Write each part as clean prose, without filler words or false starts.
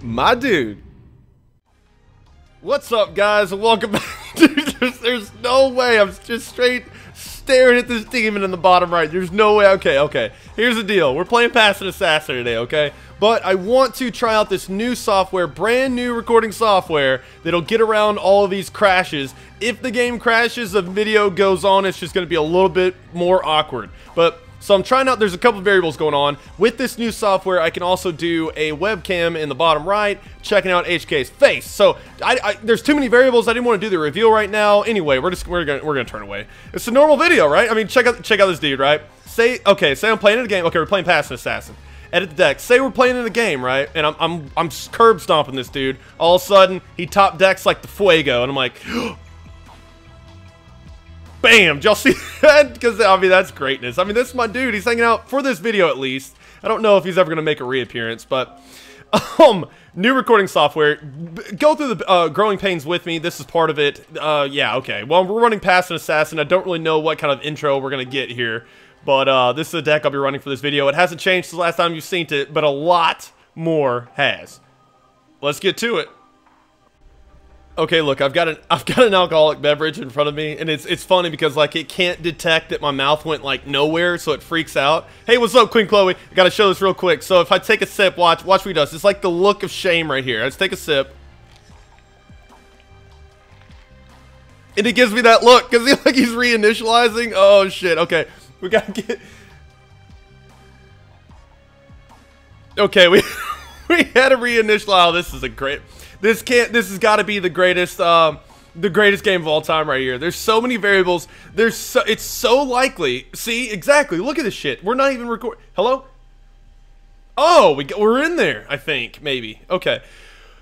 My dude. What's up, guys? Welcome back. Dude, there's no way. I'm just straight staring at this demon in the bottom right. There's no way. Okay. Here's the deal. We're playing Pass an Assassin today, okay? But I want to try out this new software, brand new recording software that'll get around all of these crashes. If the game crashes, the video goes on, it's just going to be a little bit more awkward. So I'm trying out, there's a couple variables going on. With this new software, I can also do a webcam in the bottom right, checking out HK's face. So there's too many variables. I didn't want to do the reveal right now. Anyway, we're gonna turn away. It's a normal video, right? I mean, check out this dude, right? Say I'm playing in a game. Okay, we're playing Pass an Assassin. Edit the deck. Say we're playing in a game, right? And I'm curb stomping this dude. All of a sudden, he top decks like the Fuego, and I'm like, bam! Did y'all see that? Because, I mean, that's greatness. I mean, this is my dude. He's hanging out for this video, at least. I don't know if he's ever going to make a reappearance, but, new recording software. Go through the growing pains with me. This is part of it. Yeah, okay. Well, we're running Pass an Assassin. I don't really know what kind of intro we're going to get here, but this is the deck I'll be running for this video. It hasn't changed since the last time you've seen it, but a lot more has. Let's get to it. Okay, look, I've got an alcoholic beverage in front of me, and it's funny because, like, it can't detect that my mouth went, like, nowhere, so it freaks out. Hey, what's up, Queen Chloe? I gotta show this real quick. So if I take a sip, watch what he does. It's like the look of shame right here. Let's take a sip. And it gives me that look, because he's reinitializing. Oh, shit. Okay, we gotta get... Okay, we had to reinitialize. Oh, this is a great... This has got to be the greatest game of all time right here. There's so many variables. It's so likely. See, exactly. Look at this shit. We're not even recording. Hello? Oh, we're in there, I think, maybe. Okay.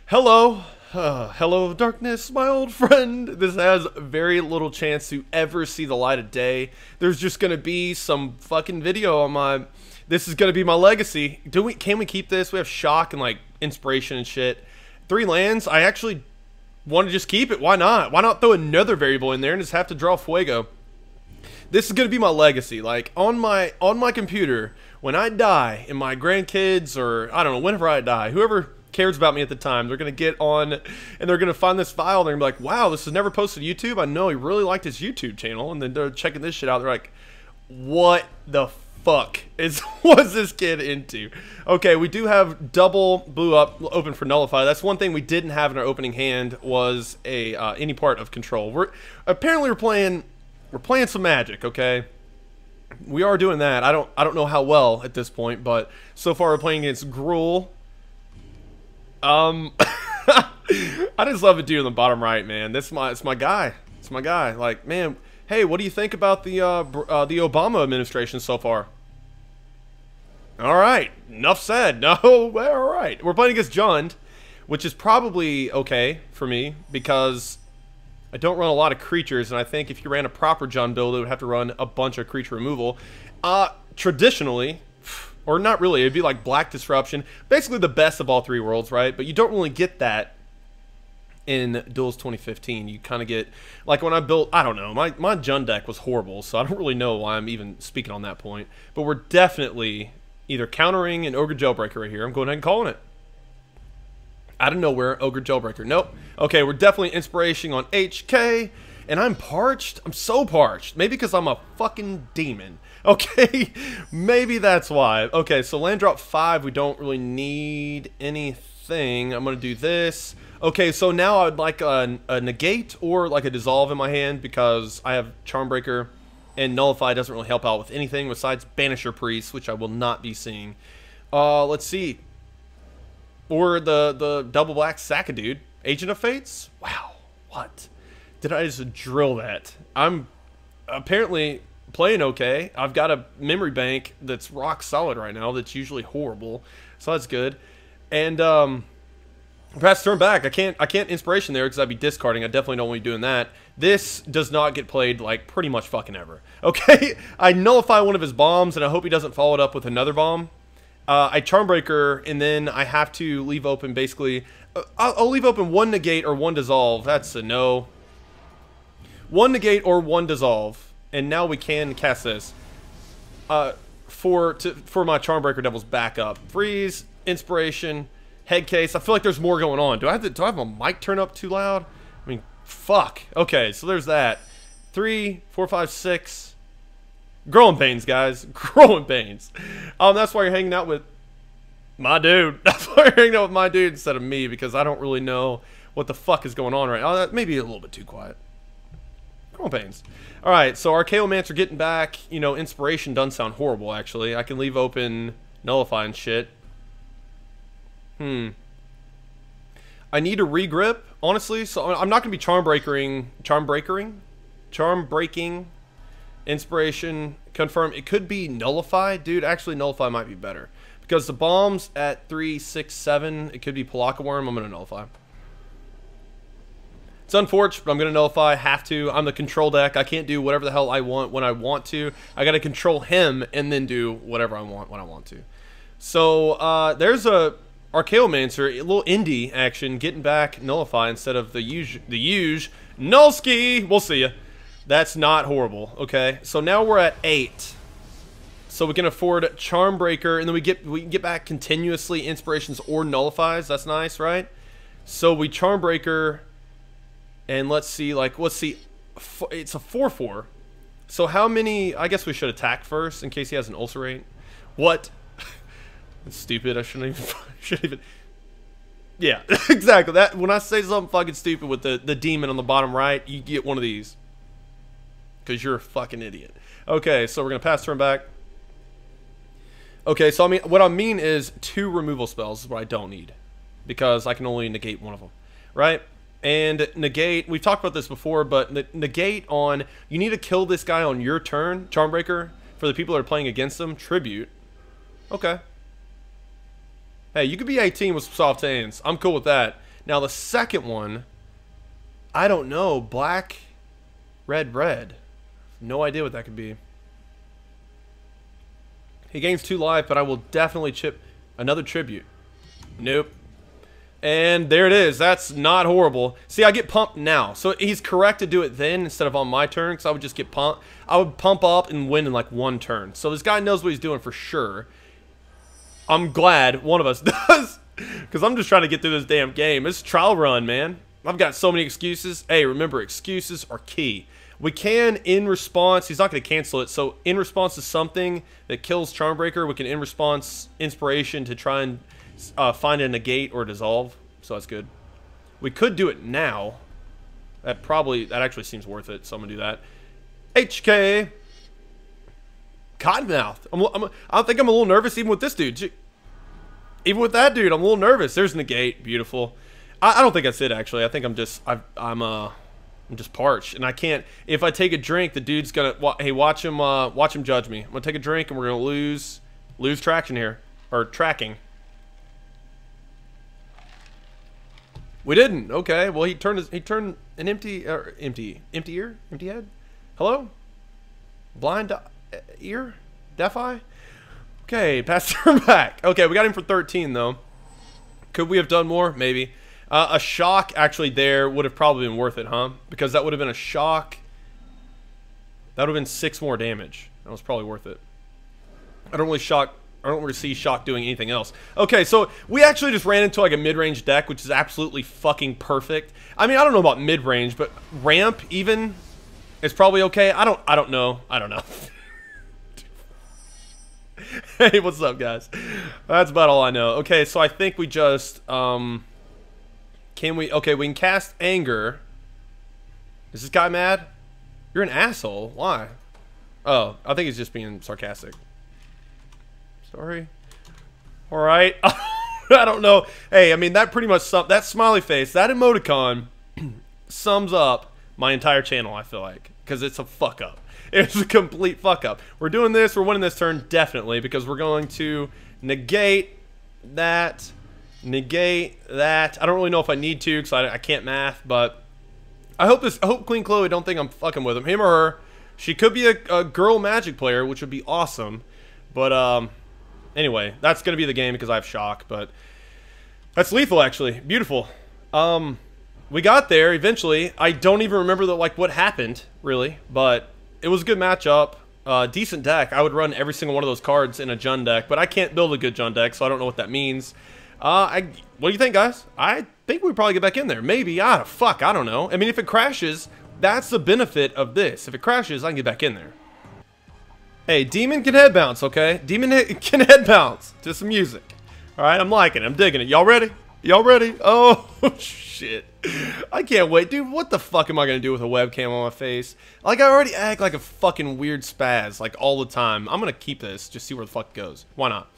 Hello. Hello, darkness, my old friend. This has very little chance to ever see the light of day. There's just going to be some fucking video on my... This is going to be my legacy. Can we keep this? We have shock and, like, inspiration and shit. 3 lands. I actually want to just keep it. Why not? Why not throw another variable in there and just have to draw Fuego? This is going to be my legacy. Like, on my computer, when I die, and my grandkids, or I don't know, whenever I die, whoever cares about me at the time, they're going to get on and they're going to find this file and they're going to be like, wow, this is never posted to YouTube. I know he really liked his YouTube channel. And then they're checking this shit out. They're like, what the fuck was this kid into? Okay, we do have double blue up open for nullify. That's one thing we didn't have in our opening hand, was a any part of control. We're playing some Magic. Okay, we are doing that. I don't know how well at this point, but so far we're playing against Gruul. I just love the dude in the bottom right, man. It's my guy. It's my guy. Like, man, hey, what do you think about the Obama administration so far? All right, enough said. No, all right. We're playing against Jund, which is probably okay for me because I don't run a lot of creatures, and I think if you ran a proper Jund build, it would have to run a bunch of creature removal. Traditionally, or not really, it'd be like Black Disruption, basically the best of all 3 worlds, right? But you don't really get that in Duels 2015. You kind of get, like when I built, I don't know, my Jund deck was horrible, so I don't really know why I'm even speaking on that point. But we're definitely either countering an Ogre Jailbreaker right here. I'm going ahead and calling it. Out of nowhere, Ogre Jailbreaker. Nope. Okay, we're definitely inspiration on HK. And I'm parched. I'm so parched. Maybe because I'm a fucking demon. Okay, maybe that's why. Okay, so land drop 5. We don't really need anything. I'm going to do this. Okay, so now I'd like a negate or like a dissolve in my hand because I have Charmbreaker. And Nullify doesn't really help out with anything besides Banisher Priest, which I will not be seeing. Let's see. Or the double black Sackadude. Agent of Fates? Wow. What? Did I just drill that? I'm apparently playing okay. I've got a memory bank that's rock solid right now that's usually horrible. So that's good. And perhaps turn back. I can't inspiration there because I'd be discarding. I definitely don't want to be doing that. This does not get played like pretty much fucking ever. Okay, I nullify one of his bombs and I hope he doesn't follow it up with another bomb. I Charmbreaker and then I have to leave open basically. I'll leave open 1 negate or 1 dissolve. That's a no. 1 negate or 1 dissolve, and now we can cast this. For my Charmbreaker Devil's back up. Freeze. inspiration, head case. I feel like there's more going on. Do I have my mic turn up too loud? I mean, fuck. Okay, so there's that. 3, 4, 5, 6. Growing pains, guys. Growing pains. That's why you're hanging out with my dude. That's why you're hanging out with my dude instead of me, because I don't really know what the fuck is going on right now. That may be a little bit too quiet. Growing pains. Alright, so our Chaomancer getting back. You know, inspiration doesn't sound horrible, actually. I can leave open nullify and shit. I need to regrip, honestly. So I'm not going to be charm breaking, inspiration, confirm. It could be nullify. Dude, actually nullify might be better. Because the bombs at 3, 6, 7, it could be Palaka Worm. I'm going to nullify. It's unfortunate, but I'm going to nullify. Have to. I'm the control deck. I can't do whatever the hell I want when I want to. I got to control him and then do whatever I want when I want to. So, there's a Archaeomancer, a little indie action, getting back nullify instead of the huge Nullski. We'll see ya. That's not horrible. Okay, so now we're at 8. So we can afford Charm Breaker, and then we can get back continuously inspirations or nullifies. That's nice, right? So we Charm Breaker, and let's see. It's a 4/4. So how many? I guess we should attack first in case he has an ulcerate. What? That's stupid. I shouldn't even. Yeah, exactly. That when I say something fucking stupid with the demon on the bottom right, you get one of these. Because you're a fucking idiot. Okay, so we're gonna pass turn back. Okay, so I mean, what I mean is 2 removal spells is what I don't need, because I can only negate one of them, right? And negate. We've talked about this before, but negate on. You need to kill this guy on your turn. Charmbreaker for the people that are playing against them. Tribute. Okay. Hey, you could be 18 with some soft hands. I'm cool with that. Now the second one, I don't know. Black, red. No idea what that could be. He gains 2 life, but I will definitely chip another tribute. Nope. And there it is. That's not horrible. See, I get pumped now. So he's correct to do it then instead of on my turn, because I would just get pumped. I would pump up and win in like 1 turn. So this guy knows what he's doing for sure. I'm glad one of us does, because I'm just trying to get through this damn game. It's a trial run, man. I've got so many excuses. Hey, remember, excuses are key. We can, in response, he's not going to cancel it, so in response to something that kills Charmbreaker, we can, in response, inspiration to try and find a negate or dissolve, so that's good. We could do it now. That actually seems worth it, so I'm going to do that. HK! Cottonmouth. I think I'm a little nervous even with this dude. Even with that dude, I'm a little nervous. There's negate. Beautiful. I don't think that's it, actually. I think I'm just parched, and I can't. If I take a drink, the dude's gonna. Hey, watch him judge me. I'm gonna take a drink, and we're gonna lose traction here, or tracking. We didn't. Okay. Well, he turned an empty head. Hello. Blind ear, deaf eye. Okay, pass turn back. Okay, we got him for 13 though. Could we have done more? Maybe. A shock actually there would have probably been worth it, huh? Because that would have been a shock. That would have been 6 more damage. That was probably worth it. I don't really see shock doing anything else. Okay, so we actually just ran into like a mid-range deck, which is absolutely fucking perfect. I mean, I don't know about mid-range, but ramp even is probably okay. I don't know. Hey, what's up, guys? That's about all I know. Okay, so I think we just we can cast anger. Is this guy mad? You're an asshole. Why? Oh, I think he's just being sarcastic. Sorry. All right. I don't know. Hey, I mean, that pretty much that smiley face, that emoticon sums up my entire channel, I feel like, because it's a fuck up. It's a complete fuck up. We're doing this. We're winning this turn, definitely, because we're going to negate that. Negate that. I don't really know if I need to, because I can't math, but I hope Queen Chloe don't think I'm fucking with him or her. She could be a girl Magic player, which would be awesome. But anyway, that's gonna be the game because I have shock. But that's lethal, actually. Beautiful. We got there eventually. I don't even remember what happened really, but it was a good matchup. decent deck, I would run every single one of those cards in a Jund deck, but I can't build a good Jund deck, so I don't know what that means. What do you think, guys? I think we probably get back in there. Maybe. Fuck, I don't know. I mean, if it crashes, that's the benefit of this. If it crashes, I can get back in there. Hey, Demon can head bounce, okay? Demon can head bounce to some music. All right, I'm liking it. I'm digging it. Y'all ready? Y'all ready? Oh, shit. I can't wait. Dude, what the fuck am I going to do with a webcam on my face? Like, I already act like a fucking weird spaz, like, all the time. I'm going to keep this, just see where the fuck it goes. Why not?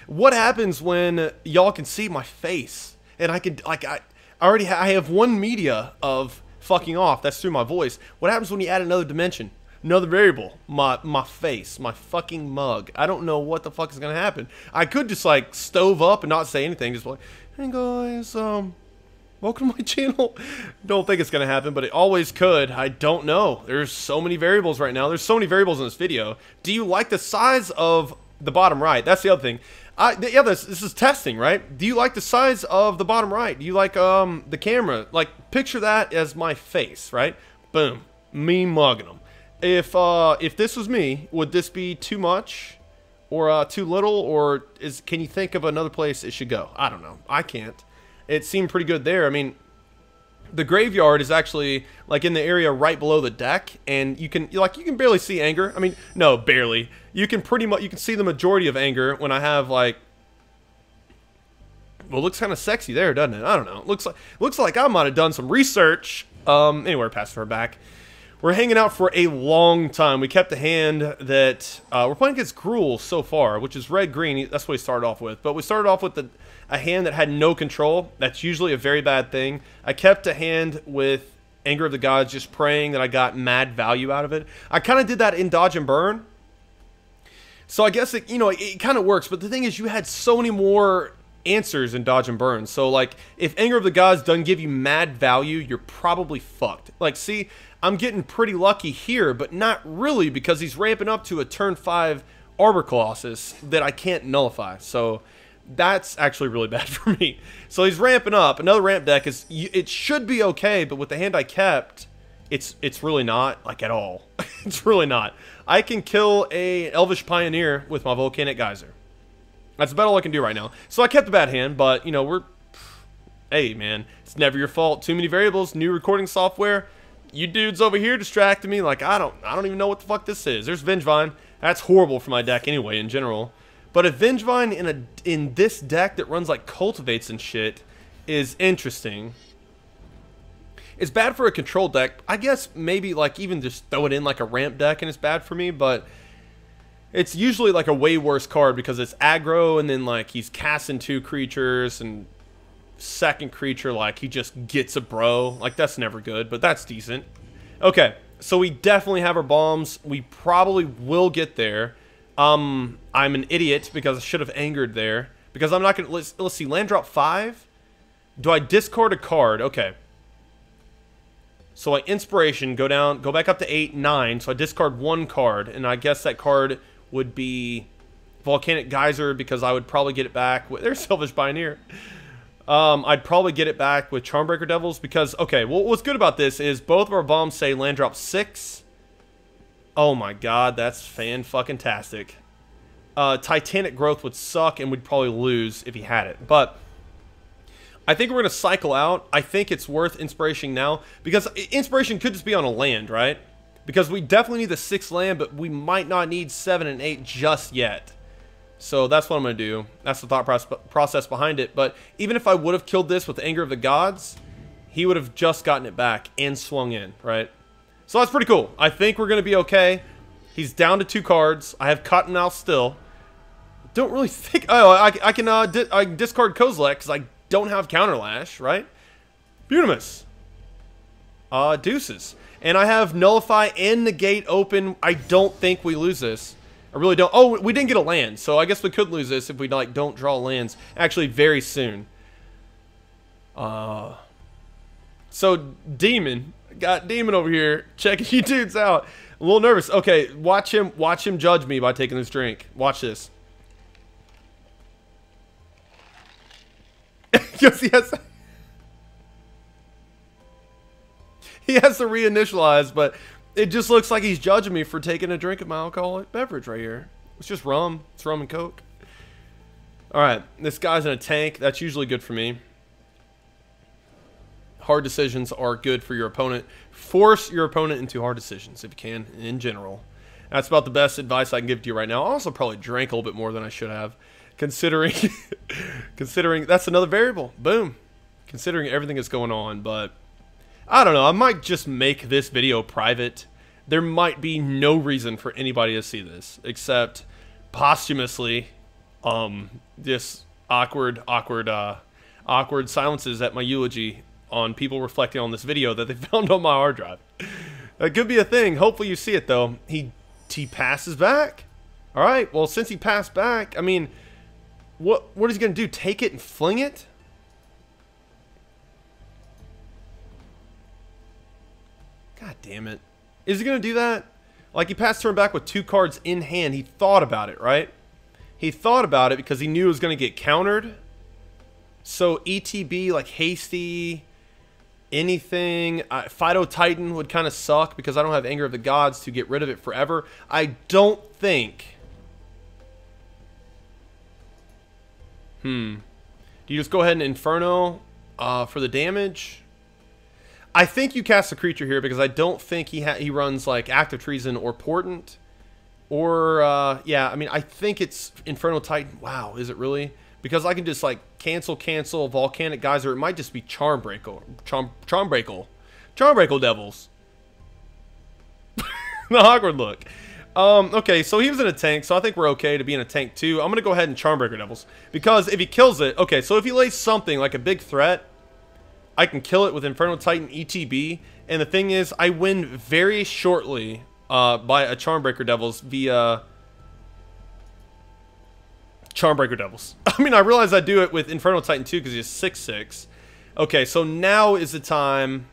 What happens when y'all can see my face? And I can, like, I have one media of fucking off. That's through my voice. What happens when you add another dimension? Another variable, my face, my fucking mug. I don't know what the fuck is gonna happen. I could just like stove up and not say anything, just like, hey guys, welcome to my channel. Don't think it's gonna happen, but it always could. I don't know. There's so many variables right now. There's so many variables in this video. Do you like the size of the bottom right? That's the other thing. Yeah, this is testing, right? Do you like the size of the bottom right? Do you like the camera? Like, picture that as my face, right? Boom, me mugging them. If this was me, would this be too much or too little, or can you think of another place it should go? I don't know. I can't. It seemed pretty good there. I mean, the graveyard is actually like in the area right below the deck, and you can barely see anger. I mean, no, barely. You can see the majority of anger when I have like. Well, it looks kind of sexy there, doesn't it? I don't know. It looks like I might have done some research. Anyway, pass her back. We're hanging out for a long time. We kept a hand that we're playing against Gruul so far, which is red-green. That's what we started off with. But we started off with a hand that had no control. That's usually a very bad thing. I kept a hand with Anger of the Gods, just praying that I got mad value out of it. I kind of did that in Dodge and Burn. So I guess it kind of works. But the thing is, you had so many more answers in Dodge and Burn. So like, if Anger of the Gods doesn't give you mad value, you're probably fucked. Like, see, I'm getting pretty lucky here, but not really, because he's ramping up to a turn 5 Arbor Colossus that I can't nullify. So that's actually really bad for me. So he's ramping up. Another ramp deck it should be okay, but with the hand I kept, it's really not, like, at all. It's really not. I can kill a Elvish Pioneer with my Volcanic Geyser. That's about all I can do right now. So I kept a bad hand, but, you know, hey, man, it's never your fault. Too many variables, new recording software. You dudes over here distracting me. Like, I don't even know what the fuck this is. There's Vengevine. That's horrible for my deck anyway, in general. But a Vengevine in this deck that runs like Cultivates and shit is interesting. It's bad for a control deck. I guess maybe like even just throw it in like a ramp deck and it's bad for me, but it's usually like a way worse card because it's aggro and then like he's casting 2 creatures and second creature, like he just gets a bro. Like, that's never good, but that's decent. Okay, so we definitely have our bombs. We probably will get there. I'm an idiot because I should have angered there, because I'm not gonna, let's see, land drop 5. Do I discard a card? Okay, so I inspiration, go back up to 8, 9, so I discard 1 card, and I guess that card would be Volcanic Geyser, because I would probably get it back with, there's Elvish Pioneer. I'd probably get it back with Charmbreaker Devils because, okay, well, what's good about this is both of our bombs say land drop 6. Oh my god, that's fan-fucking-tastic. Titanic Growth would suck and we'd probably lose if he had it. But I think we're going to cycle out. I think it's worth Inspiration now, because Inspiration could just be on a land, right? Because we definitely need the 6th land, but we might not need 7 and 8 just yet. So that's what I'm going to do. That's the thought process behind it. But even if I would have killed this with Anger of the Gods, he would have just gotten it back and swung in, right? So that's pretty cool. I think we're going to be okay. He's down to 2 cards. I have Cottonmouth still. Don't really think... Oh, I can discard Kozilek because I don't have Counterlash, right? Bunimus. Deuces. And I have Nullify and Negate open. I don't think we lose this. I really don't. Oh, we didn't get a land, so I guess we could lose this if we like don't draw lands actually very soon. So Demon, got Demon over here checking you dudes out. A little nervous. Okay, watch him judge me by taking this drink. Watch this. Yes, he has to reinitialize, but It just looks like he's judging me for taking a drink of my alcoholic beverage right here. It's just rum. It's rum and Coke. Alright, this guy's in a tank. That's usually good for me. Hard decisions are good for your opponent. Force your opponent into hard decisions if you can, in general. That's about the best advice I can give to you right now. I also probably drank a little bit more than I should have. Considering that's another variable. Boom. Considering everything that's going on, but I don't know. I might just make this video private. There might be no reason for anybody to see this except posthumously, just awkward silences at my eulogy on people reflecting on this video that they found on my hard drive. That could be a thing. Hopefully you see it though. He passes back. All right. Well, since he passed back, I mean, what is he gonna do? Take it and fling it? God damn it. Is he going to do that? Like, he passed turn back with 2 cards in hand. He thought about it, right? He thought about it because he knew it was going to get countered. So, ETB, like, hasty, anything. Fido Titan would kind of suck because I don't have Anger of the Gods to get rid of it forever. I don't think... Do you just go ahead and Inferno for the damage? I think you cast a creature here because I don't think he runs like Active Treason or Portent. Or, yeah, I mean, I think it's Inferno Titan. Wow, is it really? Because I can just like cancel, Volcanic Geyser. It might just be Charmbreaker Devils. The awkward look. Okay, so he was in a tank, so I think we're okay to be in a tank too. I'm going to go ahead and Charmbreaker Devils. Because if he kills it, okay, so if he lays something like a big threat, I can kill it with Inferno Titan ETB, and the thing is, I win very shortly by a Charmbreaker Devils via Charmbreaker Devils. I mean, I realize I do it with Inferno Titan too because he's 6/6. Okay, so now is the time.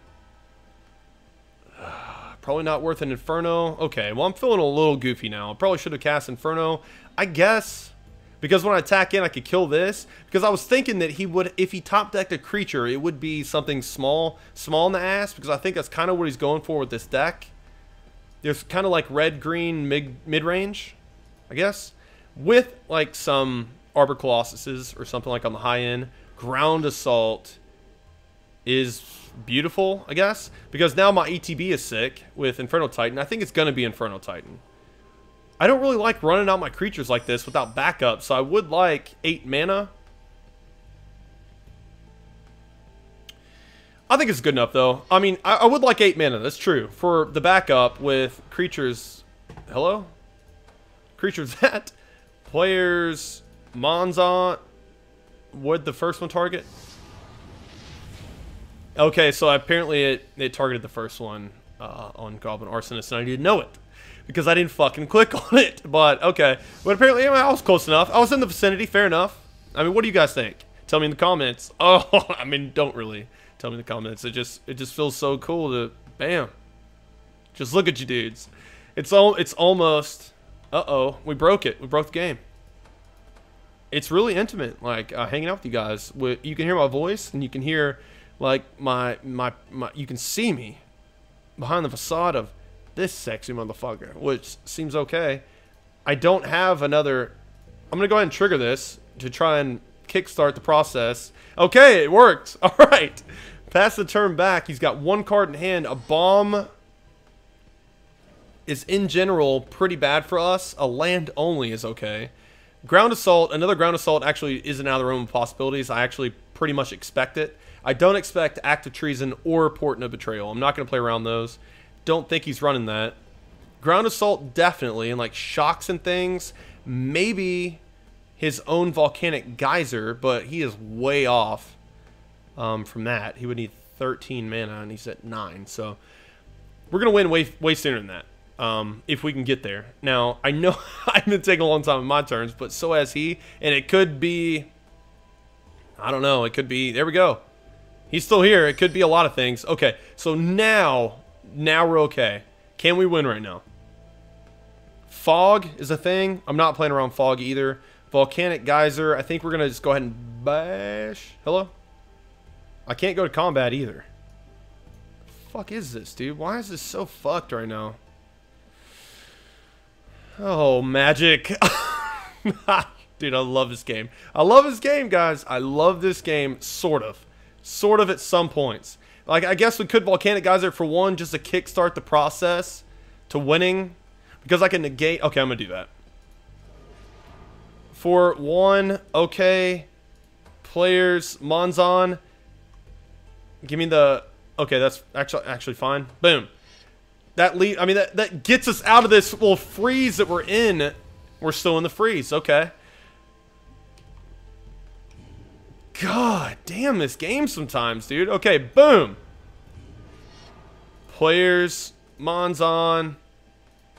Probably not worth an Inferno. Okay, well, I'm feeling a little goofy now. I probably should have cast Inferno, I guess. Because when I attack in, I could kill this. Because I was thinking that he would, if he top decked a creature, it would be something small in the ass. Because I think that's kind of what he's going for with this deck. There's kind of like red-green mid-range, I guess. With like some Arbor Colossuses or something like on the high end. Ground Assault is beautiful, I guess. Because now my ETB is sick with Inferno Titan. I think it's going to be Inferno Titan. I don't really like running out my creatures like this without backup, so I would like 8 mana. I think it's good enough, though. I mean, I would like 8 mana, that's true. For the backup with creatures... Hello? Creatures that... Players... Monzont... Would the first one target? Okay, so apparently it targeted the first one on Goblin Arsonist, and I didn't know it. Because I didn't fucking click on it. But, okay. But apparently, I was close enough. I was in the vicinity. Fair enough. I mean, what do you guys think? Tell me in the comments. Oh, I mean, don't really tell me in the comments. It just feels so cool to... Bam. Just look at you dudes. It's almost... Uh-oh. We broke it. We broke the game. It's really intimate. Like, hanging out with you guys. You can hear my voice. And you can hear, like, you can see me behind the facade of... this sexy motherfucker, which seems okay. I don't have another... I'm going to go ahead and trigger this to try and kickstart the process. Okay, it worked. All right. Pass the turn back. He's got 1 card in hand. A bomb is, in general, pretty bad for us. A land only is okay. Ground Assault. Another Ground Assault actually isn't out of the realm of possibilities. I actually pretty much expect it. I don't expect Active Treason or Portent of Betrayal. I'm not going to play around those. Don't think he's running that. Ground Assault, definitely. And like shocks and things. Maybe his own Volcanic Geyser, but he is way off from that. He would need 13 mana, and he's at 9. So we're going to win way sooner than that. If we can get there. Now, I know I've been taking a long time in my turns, but so has he. And it could be... I don't know. It could be... There we go. He's still here. It could be a lot of things. Okay, so now we're okay. Can we win right now? Fog is a thing. I'm not playing around Fog either. Volcanic Geyser. I think we're going to just go ahead and bash. Hello? I can't go to combat either. fuck is this, dude? Why is this so fucked right now? Oh, magic. Dude, I love this game. I love this game, guys. I love this game, sort of. Sort of at some points. Like, I guess we could Volcanic Geyser for one, just to kickstart the process to winning. Because I can negate... Okay, I'm going to do that. For one, okay. Players, Monzon. Give me the... Okay, that's actually fine. Boom. That that gets us out of this little freeze that we're in. We're still in the freeze. Okay. God damn this game sometimes, dude. Okay, boom. Players, Monzon.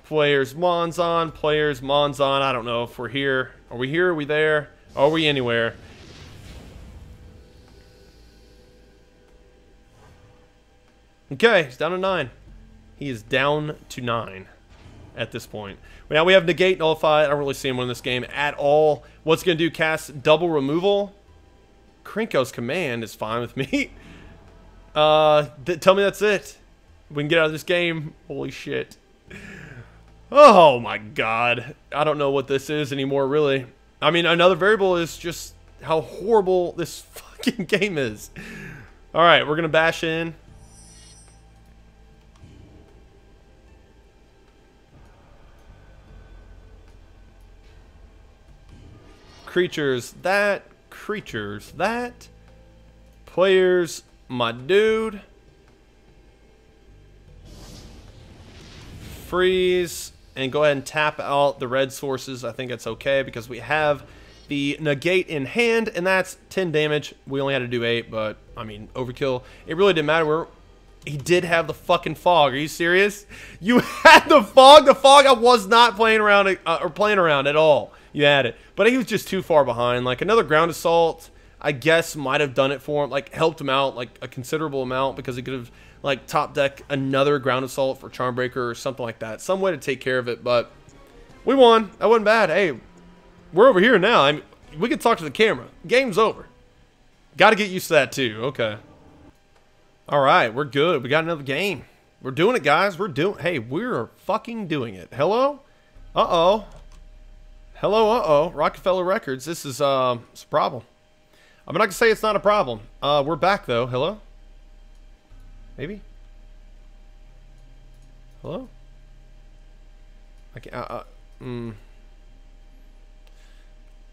Players, Monzon. Players, Monzon. I don't know if we're here. Are we here? Are we there? Are we anywhere? Okay, he's down to 9. He is down to 9 at this point. Now we have Negate, Nullify. I don't really see him in this game at all. What's going to do? Cast double removal. Krinko's command is fine with me. Tell me that's it. We can get out of this game. Holy shit. Oh my god. I don't know what this is anymore, really. I mean, another variable is just how horrible this fucking game is. Alright, we're going to bash in. Creatures that, creatures that, players, my dude, freeze, and go ahead and tap out the red sources. I think that's okay because we have the negate in hand, and that's 10 damage. We only had to do 8, but I mean, overkill. It really didn't matter. He did have the fucking fog. Are you serious? You had the fog? The fog I was not playing around at all. You had it. But he was just too far behind. Like, another ground assault, I guess, might have done it for him. Like, helped him out, like, a considerable amount because he could have, like, top deck another ground assault for Charmbreaker or something like that. Some way to take care of it, but we won. That wasn't bad. Hey, we're over here now. I mean, we can talk to the camera. Game's over. Got to get used to that, too. Okay. All right, we're good. We got another game. We're doing it, guys. Hey, we're fucking doing it. Hello? Uh-oh. Hello, uh-oh. Rockefeller Records. This is, it's a problem. I'm not going to say it's not a problem. We're back, though. Hello? Maybe? Hello? I can't,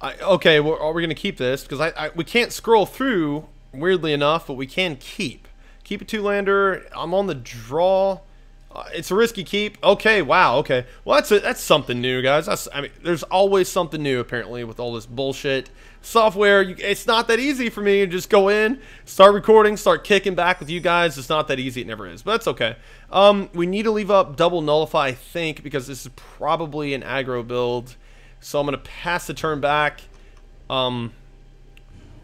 okay, well, are we going to keep this? Because we can't scroll through, weirdly enough, but we can keep. Keep a 2-lander. I'm on the draw. It's a risky keep. Okay, wow, okay. Well, that's something new, guys. I mean, there's always something new, apparently, with all this bullshit. Software, it's not that easy for me to just go in, start recording, start kicking back with you guys. It's not that easy. It never is, but that's okay. We need to leave up double nullify, I think, because this is probably an aggro build. So I'm going to pass the turn back.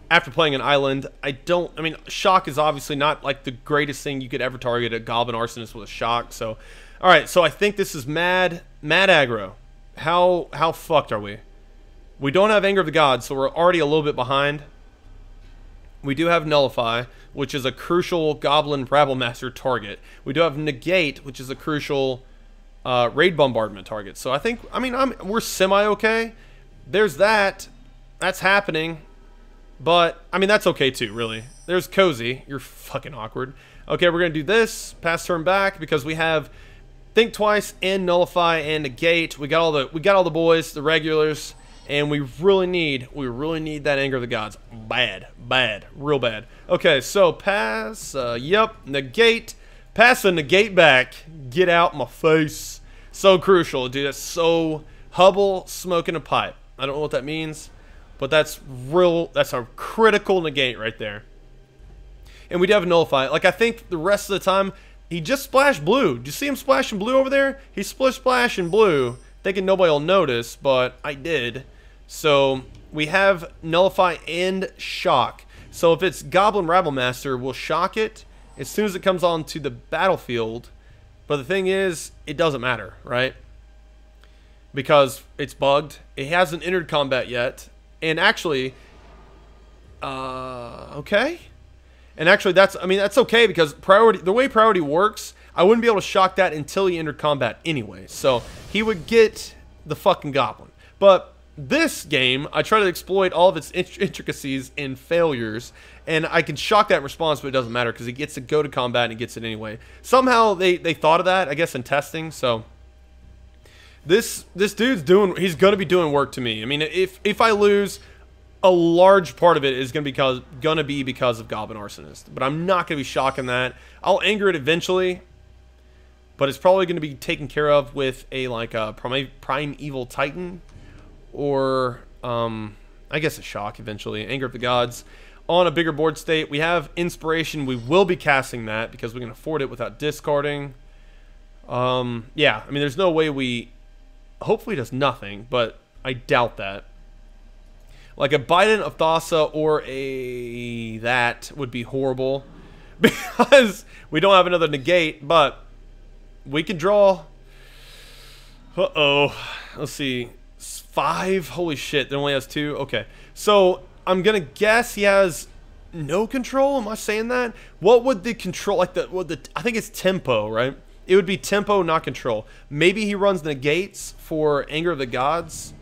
After playing an island, I mean, shock is obviously not like the greatest thing you could ever target a Goblin Arsonist with a shock. So, all right, so I think this is mad aggro. How fucked are we? We don't have Anger of the Gods, so we're already a little bit behind. We do have Nullify, which is a crucial Goblin Rabblemaster target. We do have Negate, which is a crucial Raid Bombardment target. So I think, I mean, we're semi-okay. There's that. That's happening. But, I mean, that's okay too, really. There's Cozy. You're fucking awkward. Okay, we're going to do this. Pass turn back because we have Think Twice and Nullify and Negate. We got all the boys, the regulars, and we really need that Anger of the Gods. Bad. Real bad. Okay, so pass, yep, Negate. Pass the Negate back. Get out my face. So crucial, dude. That's so Hubble smoking a pipe. I don't know what that means. But that's a critical negate right there. And we do have Nullify. Like, I think the rest of the time, he just splashed blue. Do you see him splashing blue over there? He splashing blue, thinking nobody will notice, but I did. So, we have Nullify and Shock. So, if it's Goblin Rabblemaster, we'll shock it as soon as it comes onto the battlefield. But the thing is, it doesn't matter, right? Because it's bugged. It hasn't entered combat yet. And actually, okay. And actually, that's okay because priority, the way priority works, I wouldn't be able to shock that until he entered combat anyway. So he would get the fucking goblin. But this game, I try to exploit all of its intricacies and failures, and I can shock that in response, but it doesn't matter because he gets to go to combat and he gets it anyway. Somehow they thought of that, I guess, in testing. So this dude's he's gonna be doing work to me. I mean, if I lose, a large part of it is gonna be because of Goblin Arsonist, but I'm not gonna be shocking that. I'll anger it eventually, but it's probably gonna be taken care of with a Primeval Titan, or I guess a shock eventually. Anger of the Gods on a bigger board state. We have Inspiration. We will be casting that because we can afford it without discarding. Yeah, I mean, there's no way we. Hopefully, it does nothing, but I doubt that. Like a Biden of Thassa or that would be horrible because we don't have another negate, but we can draw. Uh-oh. Let's see. 5? Holy shit, there only has 2? Okay. So, I'm gonna guess he has no control. Am I saying that? What would the control, I think it's tempo, right? It would be tempo, not control. Maybe he runs negates for Anger of the Gods.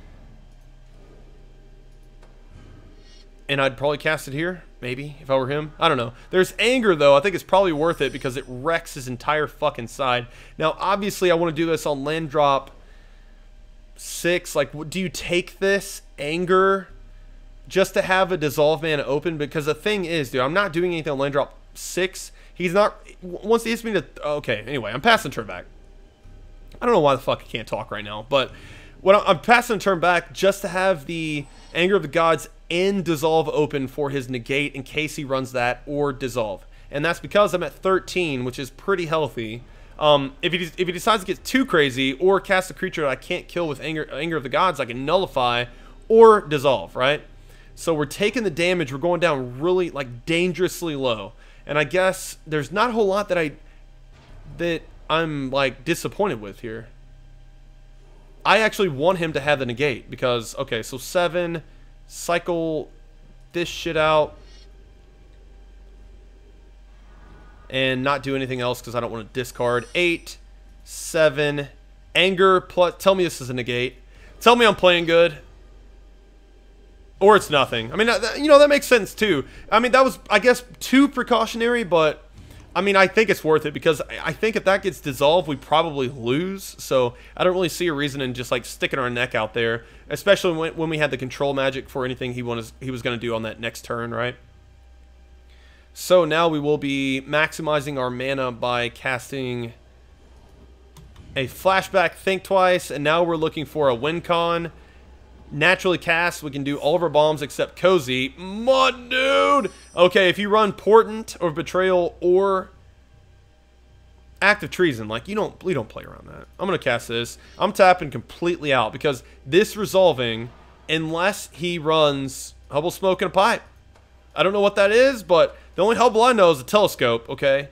And I'd probably cast it here, maybe, if I were him. I don't know. There's Anger, though. I think it's probably worth it because it wrecks his entire fucking side. Now, obviously, I want to do this on land drop 6. Like, do you take this Anger just to have a Dissolve mana open? Because the thing is, dude, I'm not doing anything on land drop 6. He's not... Once he hits me to... Okay, anyway, I'm passing turn back. I don't know why the fuck I can't talk right now, but when I'm passing turn back just to have the Anger of the Gods and Dissolve open for his negate in case he runs that or Dissolve. And that's because I'm at 13, which is pretty healthy. If he decides to get too crazy or cast a creature that I can't kill with Anger of the Gods, I can Nullify or Dissolve, right? So we're taking the damage. We're going down really, like, dangerously low. And I guess there's not a whole lot that I'm, like, disappointed with here. I actually want him to have the negate because, okay, so 7, cycle this shit out, and not do anything else because I don't want to discard. 8, 7, Anger, plus, tell me this is a negate. Tell me I'm playing good. Or it's nothing. I mean, you know, that makes sense too. I mean, that was, I guess, too precautionary, but I mean, I think it's worth it because I think if that gets dissolved, we probably lose. So I don't really see a reason in just like sticking our neck out there, especially when we had the control magic for anything he was going to do on that next turn, right? So now we will be maximizing our mana by casting a Flashback, Think Twice, and now we're looking for a win con. Naturally cast, we can do all of our bombs except Cozy. My dude! Okay, if you run Portent or Betrayal or Act of Treason, like, we don't play around that. I'm going to cast this. I'm tapping completely out because this resolving, unless he runs Hubble Smoke and a Pipe. I don't know what that is, but the only Hubble I know is a Telescope, okay?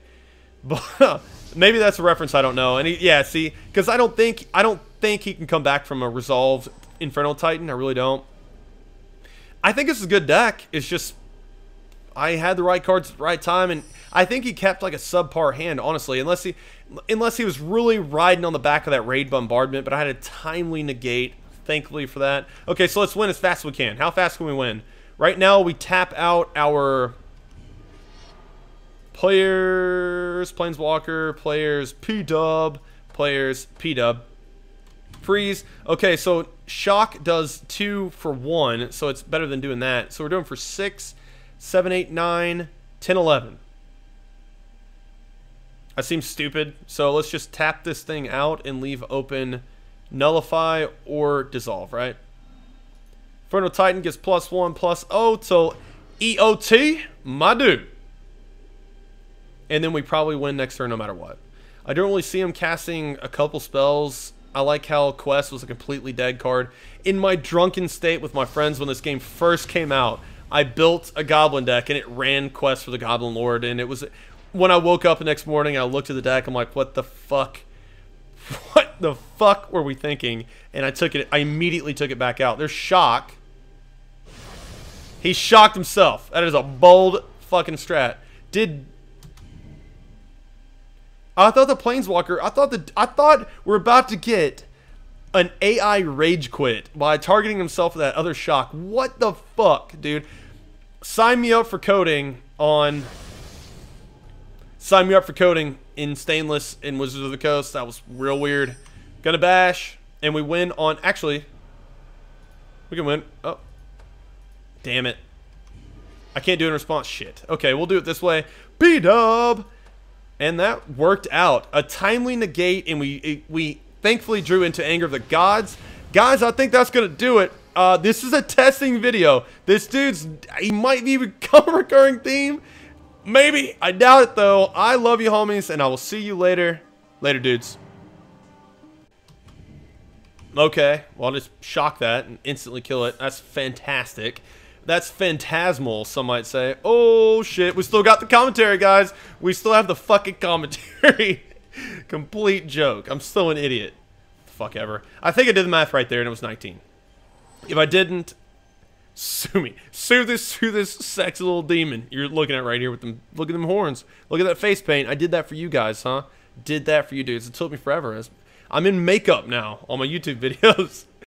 But maybe that's a reference I don't know. And yeah, see, because I don't think he can come back from a resolved Infernal Titan. I really don't. I think this is a good deck. It's just I had the right cards at the right time, and I think he kept like a subpar hand, honestly, unless he was really riding on the back of that raid bombardment. But I had a timely negate, thankfully for that. Okay, so let's win as fast as we can. How fast can we win? Right now we tap out our players, Planeswalker, players P-Dub, players P-Dub. Freeze. Okay, so Shock does 2 for 1, so it's better than doing that. So we're doing for 6, 7, 8, 9, 10, 11. That seems stupid. So let's just tap this thing out and leave open Nullify or Dissolve, right? Infernal Titan gets +1/+0 till EOT, my dude. And then we probably win next turn no matter what. I don't really see him casting a couple spells. I like how Quest was a completely dead card. In my drunken state with my friends when this game first came out, I built a Goblin deck and it ran Quest for the Goblin Lord. And it was, when I woke up the next morning, I looked at the deck, I'm like, what the fuck? What the fuck were we thinking? And I immediately took it back out. There's Shock. He shocked himself. That is a bold fucking strat. Did... I thought the Planeswalker... I thought we're about to get an AI rage quit by targeting himself with that other shock. What the fuck, dude? Sign me up for coding on... Sign me up for coding in Stainless in Wizards of the Coast. That was real weird. Gonna bash, and we win on... Actually, we can win. Oh. Damn it. I can't do it in response. Shit. Okay, we'll do it this way. B-dub! And that worked out. A timely negate, and we thankfully drew into Anger of the Gods. Guys, I think that's gonna do it. This is a testing video. This dude's... He might be become a recurring theme. Maybe. I doubt it, though. I love you, homies, and I will see you later. Later, dudes. Okay. Well, I'll just shock that and instantly kill it. That's fantastic. That's phantasmal, some might say. Oh, shit. We still got the commentary, guys. We still have the fucking commentary. Complete joke. I'm still an idiot. Fuck ever. I think I did the math right there, and it was 19. If I didn't... Sue me. Sue this sexy little demon you're looking at right here with them. Look at them horns. Look at that face paint. I did that for you guys, huh? Did that for you dudes. It took me forever. I'm in makeup now on my YouTube videos.